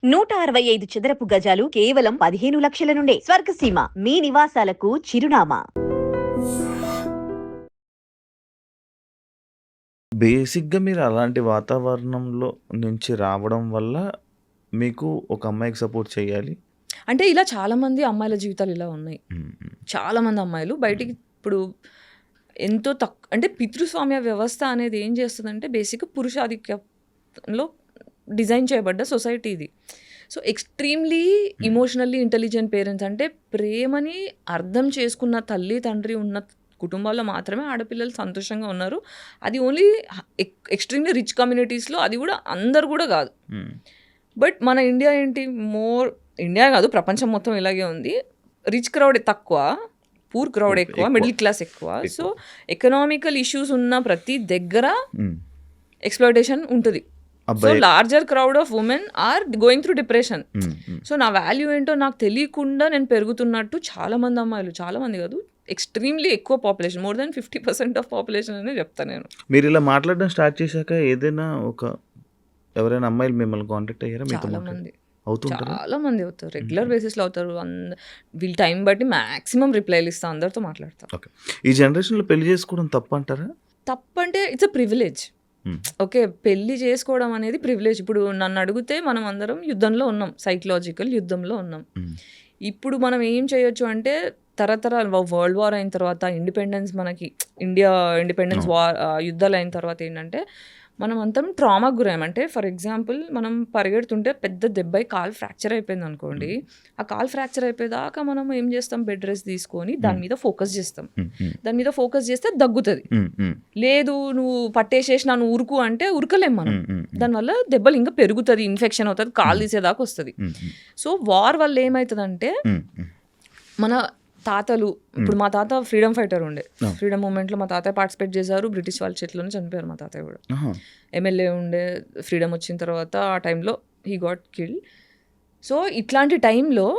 165 చదరపు గజాలు కేవలం 15 లక్షల నుండే స్వర్గసీమ మీ నివాసాలకు చిరునామా. బేసిక్‌గా మీరు అలాంటి వాతావరణంలో నుంచి రావడం వల్ల మీకు ఒక అమ్మాయికి సపోర్ట్ చేయాలి. అంటే ఇలా చాలామంది అమ్మాయిల జీవితాలు ఇలా ఉన్నాయి. హ్మ్. చాలామంది అమ్మాయిలు బయటికి ఇప్పుడు ఎంతో అంటే పితృస్వామ్య వ్యవస్థ అనేది ఏం చేస్తుందంటే బేసిక్‌గా పురుషాధిక్యంలో డిజైన్ చేయబడ్డ సొసైటీ ఇది. So, extremely emotionally intelligent parents అంటే ప్రేమని అర్థం చేసుకున్న తల్లి, తండ్రి ఉన్న కుటుంబాల్లో మాత్రమే ఆడపిల్లలు సంతోషంగా ఉన్నారు. అది ఓన్లీ ఎక్స్‌ట్రీమ్‌లీ రిచ్ కమ్యూనిటీస్‌లో, అది కూడా అందరు కూడా కాదు. హ్మ్. బట్ మన ఇండియా ఏంటి, ఇండియా కాదు ప్రపంచం మొత్తం ఇలాగే ఉంది. రిచ్ క్రౌడ్ తక్కువ, పూర్ క్రౌడ్ ఎక్కువ, మిడిల్ క్లాస్ ఎక్కువ. సో ఎకనామికల్ ఇష్యూస్ ఉన్న ప్రతి దగ్గర ఎక్స్‌ప్లాయిటేషన్ ఉంటుంది. So larger crowd of women are going through depression. So నా వాల్యూ ఏంటో నాకు తెలియకుండా నేను పెరుగుతున్నట్టు చాలామంది అమ్మాయిలు, చాలామంది కాదు, ఎక్స్ట్రీమ్లీ ఎక్కువ population, more than 50% of population అనే చెప్తాను నేను. మీరు ఇలా మాట్లాడడం స్టార్ట్ చేశాక ఏదైనా ఎవరైనా అమ్మాయిలు మిమ్మల్ని కాంటాక్ట్ అయ్యారా? చాలామంది అవుతుంటారా? చాలామంది అవుతారు, రెగ్యులర్ బేసిస్లో అవుతారు. వీళ్ళ టైం బట్టి మ్యాక్సిమం రిప్లైలు ఇస్తా, అందరితో మాట్లాడతారు. ఓకే. ఈ జనరేషన్లో పెళ్లి చేసుకోవడం తప్పు అంటారా? తప్పంటే ఇట్స్ అ ప్రివిలేజ్. ఓకే, పెళ్లి చేసుకోవడం అనేది ప్రివిలేజ్. ఇప్పుడు నన్ను అడిగితే మనం అందరం యుద్ధంలో ఉన్నాం, సైకలాజికల్ యుద్ధంలో ఉన్నాం. ఇప్పుడు మనం ఏం చేయొచ్చు అంటే తరతరాలు వరల్డ్ వార్ అయిన తర్వాత ఇండిపెండెన్స్, మనకి ఇండియా ఇండిపెండెన్స్ వార్ యుద్ధాలు అయిన తర్వాత ఏంటంటే మనం అంతా ట్రామాకు గురాం. అంటే ఫర్ ఎగ్జాంపుల్ మనం పరిగెడుతుంటే పెద్ద దెబ్బై కాలు ఫ్రాక్చర్ అయిపోయింది అనుకోండి, ఆ కాలు ఫ్రాక్చర్ అయిపోయేదాకా మనం ఏం చేస్తాం, బెడ్ రెస్ట్ తీసుకొని దాని మీద ఫోకస్ చేస్తాం. దాని మీద ఫోకస్ చేస్తే దగ్గుతుంది. లేదు నువ్వు పట్టేసేసి నన్ను ఉరుకు అంటే ఉరకలేం మనం. దానివల్ల దెబ్బలు ఇంకా పెరుగుతుంది, ఇన్ఫెక్షన్ అవుతుంది, కాలు తీసేదాకా వస్తుంది. సో వార్ వల్ల ఏమవుతుందంటే మన తాతలు, ఇప్పుడు మా తాత ఫ్రీడమ్ ఫైటర్ ఉండే, ఫ్రీడమ్ మూమెంట్లో మా తాతయ్య పార్టిసిపేట్ చేశారు. బ్రిటిష్ వాళ్ళ చేతిలోనే చనిపోయారు మా తాతయ్య కూడా. ఎమ్మెల్యే ఉండే, ఫ్రీడమ్ వచ్చిన తర్వాత ఆ టైంలో హీ గాట్ కిల్డ్. సో ఇట్లాంటి టైంలో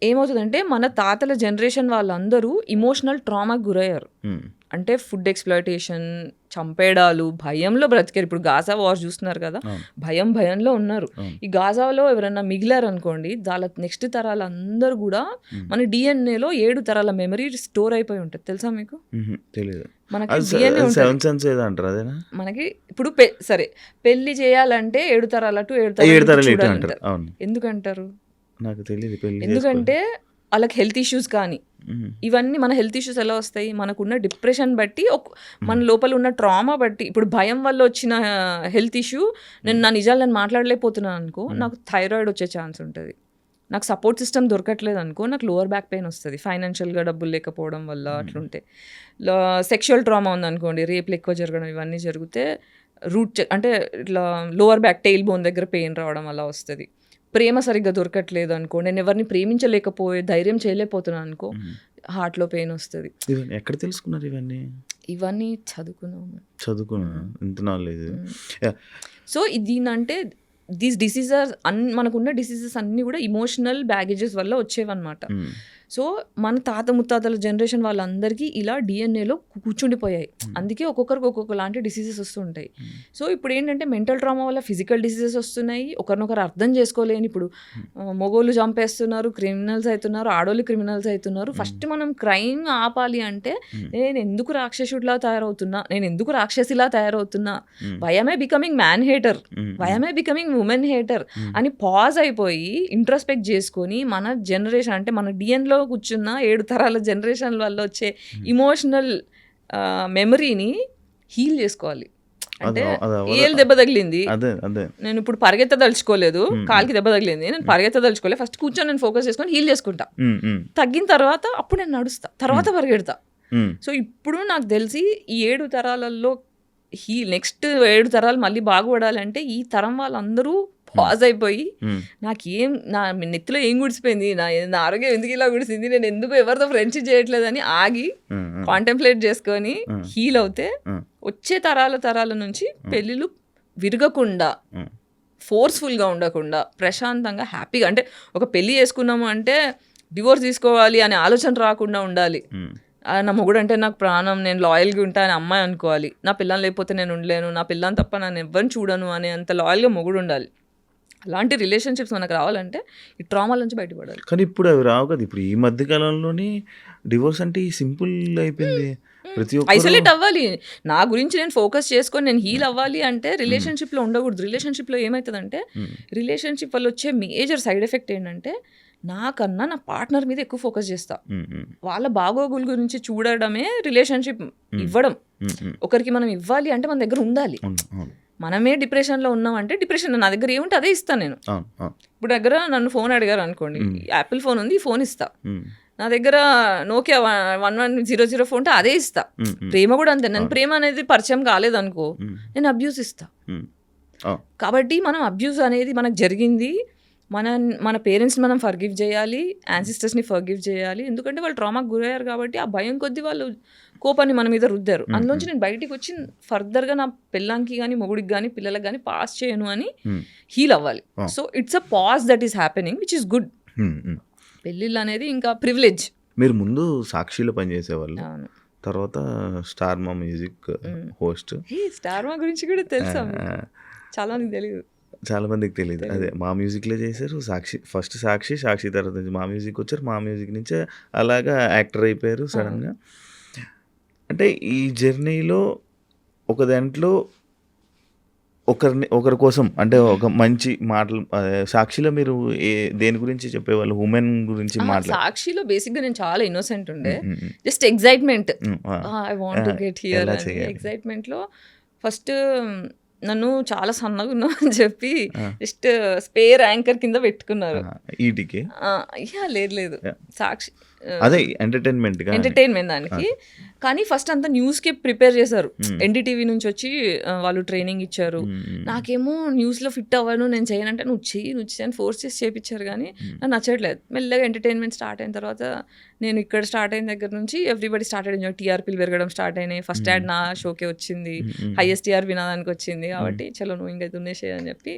ఏమవుతుందంటే మన తాతల జనరేషన్ వాళ్ళందరూ ఇమోషనల్ ట్రామాకి గురయ్యారు. అంటే ఫుడ్ ఎక్స్‌ప్లాయిటేషన్, చంపేయడాలు, భయంలో బ్రతికారు. ఇప్పుడు గాజా వార్ చూస్తున్నారు కదా, భయంలో ఉన్నారు. ఈ గాజాలో ఎవరైనా మిగిలారు అనుకోండి, వాళ్ళ నెక్స్ట్ తరాలు అందరూ కూడా మన డిఎన్ఏలో 7 తరాల మెమరీ స్టోర్ అయిపోయి ఉంటుంది. తెలుసా మీకు? తెలియదు. మనకి డిఎన్ఏ ఉంటుంది. మనకి ఇప్పుడు సరే పెళ్లి చేయాలంటే 7 తరాల టు 7 తరాలు ఎందుకంటారు నాకు తెలియదు. ఎందుకంటే వాళ్ళకి హెల్త్ ఇష్యూస్ కానీ ఇవన్నీ, మన హెల్త్ ఇష్యూస్ ఎలా వస్తాయి, మనకున్న డిప్రెషన్ బట్టి, మన లోపల ఉన్న ట్రామా బట్టి. ఇప్పుడు భయం వల్ల వచ్చిన హెల్త్ ఇష్యూ, నా నిజాలు నేను మాట్లాడలేకపోతున్నాను అనుకో, నాకు థైరాయిడ్ వచ్చే ఛాన్స్ ఉంటుంది. నాకు సపోర్ట్ సిస్టమ్ దొరకట్లేదు అనుకో, నాకు లోవర్ బ్యాక్ పెయిన్ వస్తుంది, ఫైనాన్షియల్గా డబ్బులు లేకపోవడం వల్ల. అట్లుంటే సెక్షువల్ ట్రామా ఉందనుకోండి, రేపులు ఎక్కువ జరగడం, ఇవన్నీ జరిగితే అంటే ఇట్లా లోవర్ బ్యాక్ టెయిల్ బోన్ దగ్గర పెయిన్ రావడం అలా వస్తుంది. ప్రేమ సరిగ్గా దొరకట్లేదు అనుకో, నేను ఎవరిని ప్రేమించలేకపోయే ధైర్యం చేయలేకపోతున్నాను అనుకో, హార్ట్లో పెయిన్ వస్తుంది. ఎక్కడ తెలుసుకున్నారు ఇవన్నీ చదువుకున్నాను. ఇంత నాలెడ్జ్. సో దీనంటే దీస్ డిసీజెస్ మనకున్న డిసీజెస్ అన్నీ కూడా ఇమోషనల్ బ్యాగేజెస్ వల్ల వచ్చేవన్నమాట. సో మన తాత ముత్తాతల జనరేషన్ వాళ్ళందరికీ ఇలా డిఎన్ఏలో కూర్చుండిపోయాయి. అందుకే ఒక్కొక్కరికి ఒక్కొక్క లాంటి డిసీజెస్ వస్తుంటాయి. సో ఇప్పుడు ఏంటంటే మెంటల్ ట్రామా వల్ల ఫిజికల్ డిసీజెస్ వస్తున్నాయి. ఒకరినొకరు అర్థం చేసుకోలేని, ఇప్పుడు మొగోళ్ళు చంపేస్తున్నారు, క్రిమినల్స్ అవుతున్నారు, ఆడోళ్ళు క్రిమినల్స్ అవుతున్నారు. ఫస్ట్ మనం క్రైమ్ ఆపాలి అంటే నేను ఎందుకు రాక్షసుడిలా తయారవుతున్నా, నేను ఎందుకు రాక్షసిలా తయారవుతున్నా, why am I becoming man hater, why am I becoming women hater అని పాజ్ అయిపోయి ఇంట్రోస్పెక్ట్ చేసుకొని మన జనరేషన్, అంటే మన డిఎన్లో కూర్చున్న 7 తరాల జనరేషన్ వల్ల వచ్చే ఇమోషనల్ మెమరీని హీల్ చేసుకోవాలి. అంటే ఏళ్ళు దెబ్బ తగిలింది, నేను ఇప్పుడు పరిగెత్తదలుచుకోలేదు, కాలికి దెబ్బ తగిలింది, నేను పరిగెత్తదలుచుకోలేదు, ఫస్ట్ కూర్చొని నేను ఫోకస్ చేసుకొని హీల్ చేసుకుంటా. తగ్గిన తర్వాత అప్పుడు నేను నడుస్తా, తర్వాత పరిగెడతా. సో ఇప్పుడు నాకు తెలిసి ఈ 7 తరాలలో నెక్స్ట్ 7 తరాలు మళ్ళీ బాగుపడాలంటే ఈ తరం వాళ్ళందరూ పాజ్ అయిపోయి, నా నెత్తిలో ఏం గుడిసిపోయింది, నా ఆరోగ్యం ఎందుకు ఇలా గుడిసింది, నేను ఎందుకు ఎవరితో ఫ్రెండ్షిప్ చేయట్లేదని ఆగి కాంటెంప్లేట్ చేసుకొని హీల్ అవుతే వచ్చే తరాల నుంచి పెళ్ళిళ్ళు విరగకుండా, ఫోర్స్ఫుల్గా ఉండకుండా, ప్రశాంతంగా హ్యాపీగా, అంటే ఒక పెళ్ళి చేసుకున్నాము అంటే డివోర్స్ తీసుకోవాలి అనే ఆలోచన రాకుండా ఉండాలి. నా మొగుడు అంటే నాకు ప్రాణం, నేను లాయల్గా ఉంటా అని అమ్మాయి అనుకోవాలి. నా పిల్లని లేకపోతే నేను ఉండలేను, నా పిల్లని తప్ప నన్ను ఎవరిని చూడను అనే అంత లాయల్గా మొగుడు ఉండాలి. అలాంటి రిలేషన్షిప్స్ మనకు రావాలంటే ఈ ట్రామాల నుంచి బయటపడాలి. కానీ ఇప్పుడు అవి రావు కదా. ఇప్పుడు ఈ మధ్య కాలంలోనే డివోర్స్ అంటే సింపుల్ అయిపోయింది. ప్రతి ఒక్కరు ఐసోలేట్ అవ్వాలి. నా గురించి నేను ఫోకస్ చేసుకొని నేను హీల్ అవ్వాలి అంటే రిలేషన్షిప్లో ఉండకూడదు. రిలేషన్షిప్లో ఏమవుతుందంటే రిలేషన్షిప్ వల్ల వచ్చే మేజర్ సైడ్ ఎఫెక్ట్ ఏంటంటే నాకన్నా నా పార్ట్నర్ మీద ఎక్కువ ఫోకస్ చేస్తా. వాళ్ళ బాగోగుల గురించి చూడడమే రిలేషన్షిప్ ఇవ్వడం. ఒకరికి మనం ఇవ్వాలి అంటే మన దగ్గర ఉండాలి. మనమే డిప్రెషన్లో ఉన్నామంటే డిప్రెషన్ నా దగ్గర ఏముంటే అదే ఇస్తాను నేను. ఇప్పుడు దగ్గర నన్ను ఫోన్ అడిగారు అనుకోండి, యాపిల్ ఫోన్ ఉంది, ఈ ఫోన్ ఇస్తా. నా దగ్గర నోకియా 1100 ఫోన్ ఉంటే అదే ఇస్తా. ప్రేమ కూడా అంతే. నేను ప్రేమ అనేది పరిచయం కాలేదనుకో నేను అబ్యూస్ ఇస్తా. కాబట్టి మనం అబ్యూస్ అనేది మనకు జరిగింది, మన పేరెంట్స్ని మనం ఫర్గివ్ చేయాలి, యాన్సిస్టర్స్ని ఫర్గివ్ చేయాలి. ఎందుకంటే వాళ్ళు ట్రామాకి గురయ్యారు కాబట్టి ఆ భయం కొద్దీ వాళ్ళు కోపాన్ని మన మీద రుద్దారు. అందులోంచి నేను బయటికి వచ్చి ఫర్దర్గా నా పిల్లానికి కానీ మొగుడికి కానీ పిల్లలకు కానీ పాస్ చేయను అని హీల్ అవ్వాలి. So it's a pause that is happening which is good. పెళ్ళిళ్ళు అనేది ఇంకా ప్రివిలేజ్. మీరు ముందు సాక్షిలో పనిచేసేవాళ్ళు, తర్వాత స్టార్ మా మ్యూజిక్ హోస్ట్. స్టార్ మా గురించి కూడా తెలుసా? చాలా మందికి తెలియదు. చాలా మందికి తెలియదు. అదే మా మ్యూజిక్లో చేశారు. ఫస్ట్ సాక్షి తర్వాత నుంచి మా మ్యూజిక్ వచ్చారు. మా మ్యూజిక్ నుంచే అలాగా యాక్టర్ అయిపోయారు సడన్గా. అంటే ఈ జర్నీలో ఒక దాంట్లో ఒకరి కోసం అంటే ఒక మంచి మాటలు సాక్షిలో మీరు దేని గురించి చెప్పేవాళ్ళు? ఉమెన్ గురించి మాట్లాడు. సాక్షిలో బేసిక్గా నేను చాలా ఇన్నోసెంట్ ఉండే, just excitement, I want to get here ఎగ్జైట్మెంట్లో ఫస్ట్ నన్ను చాలా సన్నగా ఉన్నా అని చెప్పి జస్ట్ స్పేర్ యాంకర్ కింద పెట్టుకున్నారు. ఈటీకి లేదు సాక్షి అదే ఎంటర్టైన్మెంట్ దానికి. కానీ ఫస్ట్ అంతా న్యూస్కి ప్రిపేర్ చేశారు. ఎన్డీటీవీ నుంచి వచ్చి వాళ్ళు ట్రైనింగ్ ఇచ్చారు. నాకేమో న్యూస్లో ఫిట్ అవ్వను, నేను చేయనంటే నువ్వు చెయ్యి అని ఫోర్స్ చేసి చేయించారు. కానీ నాకు నచ్చట్లేదు. మెల్లగా ఎంటర్టైన్మెంట్ స్టార్ట్ అయిన తర్వాత నేను ఇక్కడ స్టార్ట్ అయిన దగ్గర నుంచి ఎవ్రీబడి స్టార్ట్ అయ్యింది. టీఆర్పీలు పెరగడం స్టార్ట్ అయినాయి. ఫస్ట్ యాడ్ నా షోకే వచ్చింది, హైయెస్ట్ టీఆర్పీ నాదానికి వచ్చింది. కాబట్టి చలో నువ్వు ఇంకా దున్నేసేయ్ అని చెప్పి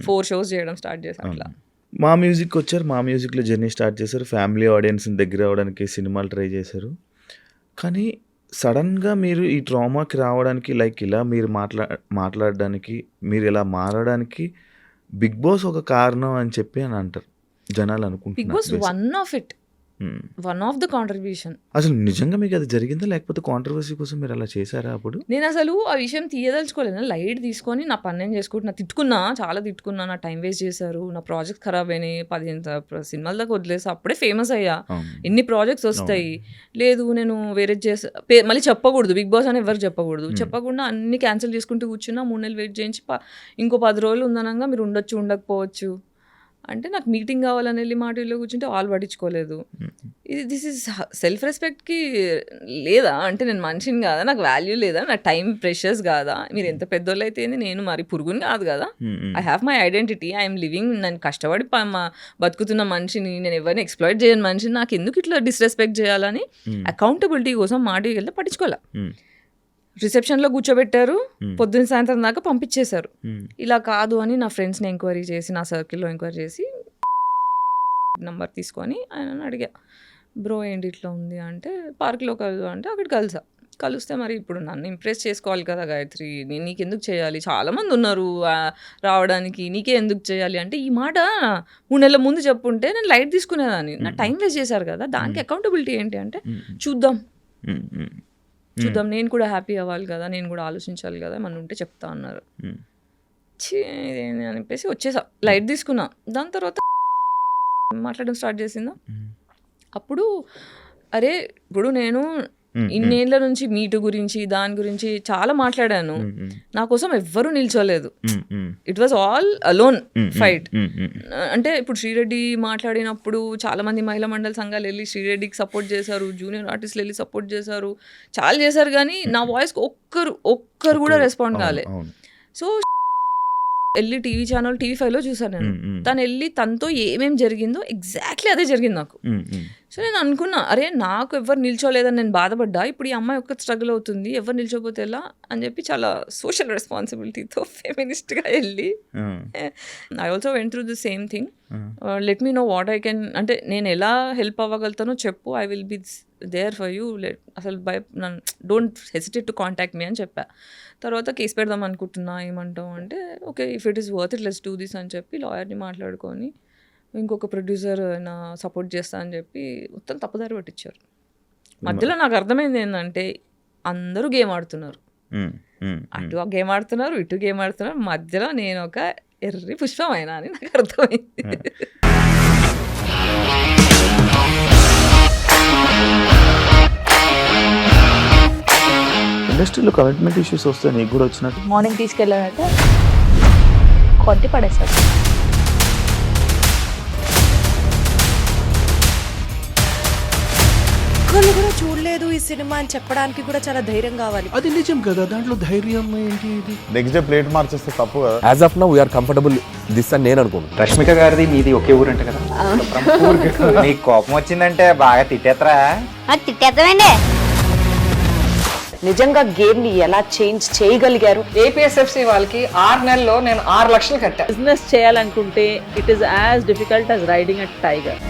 4 షోస్ చేయడం స్టార్ట్ చేశాను. అట్లా మా మ్యూజిక్ వచ్చారు. మా మ్యూజిక్లో జర్నీ స్టార్ట్ చేశారు. ఫ్యామిలీ ఆడియన్స్ని దగ్గర అవ్వడానికి సినిమాలు ట్రై చేశారు. కానీ సడన్గా మీరు ఈ ట్రామాకి రావడానికి లైక్ ఇలా మీరు మాట్లాడడానికి మీరు ఇలా మారడానికి బిగ్ బాస్ ఒక కారణం అని చెప్పి అని అంటారు జనాలు అనుకుంటున్నారు. Bigg Boss one of the contribution. అసలు నిజంగా మీకు అది జరిగిందా లేకపోతే కాంట్రవర్సీ కోసం మీరు అలా చేశారా? అప్పుడు నేను అసలు ఆ విషయం తీయదలుచుకోలేదు. లైట్ తీసుకొని నా పని నేను చేసుకుంటున్నా, చాలా తిట్టుకున్నా, నా టైం వేస్ట్ చేశారు, నా ప్రాజెక్ట్ ఖరాబ్ అయినాయి, 15 సినిమాల దాకా వదిలేసి అప్పుడే ఫేమస్ అయ్యా. ఎన్ని ప్రాజెక్ట్స్ వస్తాయి, లేదు నేను వేరే చేసా, మళ్ళీ చెప్పకూడదు, బిగ్ బాస్ అని ఎవరు చెప్పకూడదు. చెప్పకుండా అన్ని క్యాన్సిల్ చేసుకుంటూ కూర్చున్నా. 3 నెలలు వెయిట్ చేయించి ఇంకో 10 రోజులు ఉందనగా మీరు ఉండొచ్చు ఉండకపోవచ్చు అంటే నాకు మీటింగ్ కావాలని వెళ్ళి మా టీవీలో కూర్చుంటే వాళ్ళు పట్టించుకోలేదు. దిస్ ఈజ్ సెల్ఫ్ రెస్పెక్ట్కి లేదా అంటే నేను మనిషిని కాదా, నాకు వాల్యూ లేదా, నా టైం ప్రెషర్స్ కాదా? మీరు ఎంత పెద్దోళ్ళు అయితే నేను మరి పురుగుని కాదు కదా. I have my identity, I'm living. నేను కష్టపడి బతుకుతున్న మనిషిని, నేను ఎవరిని ఎక్స్ప్లాయిట్ చేయని మనిషిని, నాకు ఎందుకు ఇట్లా డిస్రెస్పెక్ట్ చేయాలని అకౌంటబిలిటీ కోసం మా టీవీకి వెళ్తే పట్టించుకోలే. రిసెప్షన్లో కూర్చోబెట్టారు, పొద్దున్న సాయంత్రం దాకా పంపించేశారు. ఇలా కాదు అని నా ఫ్రెండ్స్ని ఎంక్వైరీ చేసి, నా సర్కిల్లో ఎంక్వైరీ చేసి నంబర్ తీసుకొని ఆయన అడిగా, బ్రో ఏంటి ఇట్లా ఉంది అంటే పార్క్లో కలుసు అంటే అక్కడ కలిస్తే మరి ఇప్పుడు నన్ను ఇంప్రెస్ చేసుకోవాలి కదా గాయత్రి, నేను నీకెందుకు చేయాలి, చాలామంది ఉన్నారు రావడానికి, నీకే ఎందుకు చేయాలి అంటే ఈ మాట 3 నెలల ముందు చెప్పుంటే నేను లైట్ తీసుకునేదాన్ని. నా టైం వేస్ట్ చేశారు కదా, దానికి అకౌంటబిలిటీ ఏంటి అంటే చూద్దాం, నేను కూడా హ్యాపీ అవ్వాలి కదా, నేను కూడా ఆలోచించాలి కదా, మన ఉంటే చెప్తా అన్నారు. ఇదేంటి అనిపేసి వచ్చేసా, లైట్ తీసుకున్నా. దాని తర్వాత మాట్లాడడం స్టార్ట్ చేసిందా. అప్పుడు అరే ఇప్పుడు నేను ఇన్నేళ్ల నుంచి మీటు గురించి దాని గురించి చాలా మాట్లాడాను, నా కోసం ఎవ్వరూ నిల్చోలేదు. It was all alone fight. అంటే ఇప్పుడు శ్రీరెడ్డి మాట్లాడినప్పుడు చాలా మంది మహిళా మండలి సంఘాలు వెళ్ళి శ్రీరెడ్డికి సపోర్ట్ చేశారు, జూనియర్ ఆర్టిస్టులు వెళ్ళి సపోర్ట్ చేశారు, చాలా చేశారు. కానీ నా వాయిస్కి ఒక్కరు కూడా రెస్పాండ్ కాలే. సో వెళ్ళి టీవీ ఛానల్ TV5లో చూసాను నేను. తను వెళ్ళి తనతో ఏమేమి జరిగిందో ఎగ్జాక్ట్లీ అదే జరిగింది నాకు. సో నేను అనుకున్నా, అరే నాకు ఎవరు నిల్చోలేదని నేను బాధపడ్డా, ఇప్పుడు ఈ అమ్మాయి ఒక్క స్ట్రగుల్ అవుతుంది, ఎవరు నిల్చోపోతే ఎలా అని చెప్పి చాలా సోషల్ రెస్పాన్సిబిలిటీతో ఫెమినిస్ట్గా వెళ్ళి I also went through the same thing. Let me know what I can, అంటే నేను ఎలా హెల్ప్ అవ్వగలుగుతానో చెప్పు, I will be there for you, అసలు don't hesitate to contact me అని చెప్పా. తర్వాత కేసు పెడదాం అనుకుంటున్నా, ఏమంటావు అంటే okay if it is worth it let's do this అని చెప్పి లాయర్ని మాట్లాడుకొని ఇంకొక ప్రొడ్యూసర్ నా సపోర్ట్ చేస్తా అని చెప్పి మొత్తం తప్పుదారి పట్టించారు. మధ్యలో నాకు అర్థమైంది ఏంటంటే అందరూ గేమ్ ఆడుతున్నారు, అటు గేమ్ ఆడుతున్నారు ఇటు గేమ్ ఆడుతున్నారు, మధ్యలో నేను ఒక ఎర్రి పుష్పమైనా అని నాకు అర్థమైంది. ఇండస్ట్రీలో కమిట్మెంట్ ఇష్యూస్ వస్తే నీకు కూడా వచ్చినట్టు? మార్నింగ్ తీసుకెళ్ళాడంటే కొట్టి పడేస్తాడు. ఒక్కళ్ళు కూడా చూడలేదు ఈ సినిమా అని చెప్పడానికి కూడా చాలా ధైర్యం కావాలి. అది నిజం కదా, దాంట్లో ధైర్యం ఏంటి? ఇది నెక్స్ట్ డే ప్లేట్ మార్చేస్తే తప్పు కదా. As of now we are comfortable this అని నేను అనుకుంటున్నాను. రష్మిక గారిది మీది ఒకే ఊరు అంట కదా? నీకు కోపం వచ్చిందంటే బాగా తిట్టేత్తరా? తిట్టేద్దామండి. నిజంగా గేమ్ ని ఎలా చేంజ్ చేయగలిగారు? ఏపీఎస్ఎఫ్సి వాళ్ళకి 6 నెలల్లో నేను 6 లక్షలు కట్టా. బిజినెస్ చేయాలనుకుంటే it is as difficult as riding a tiger.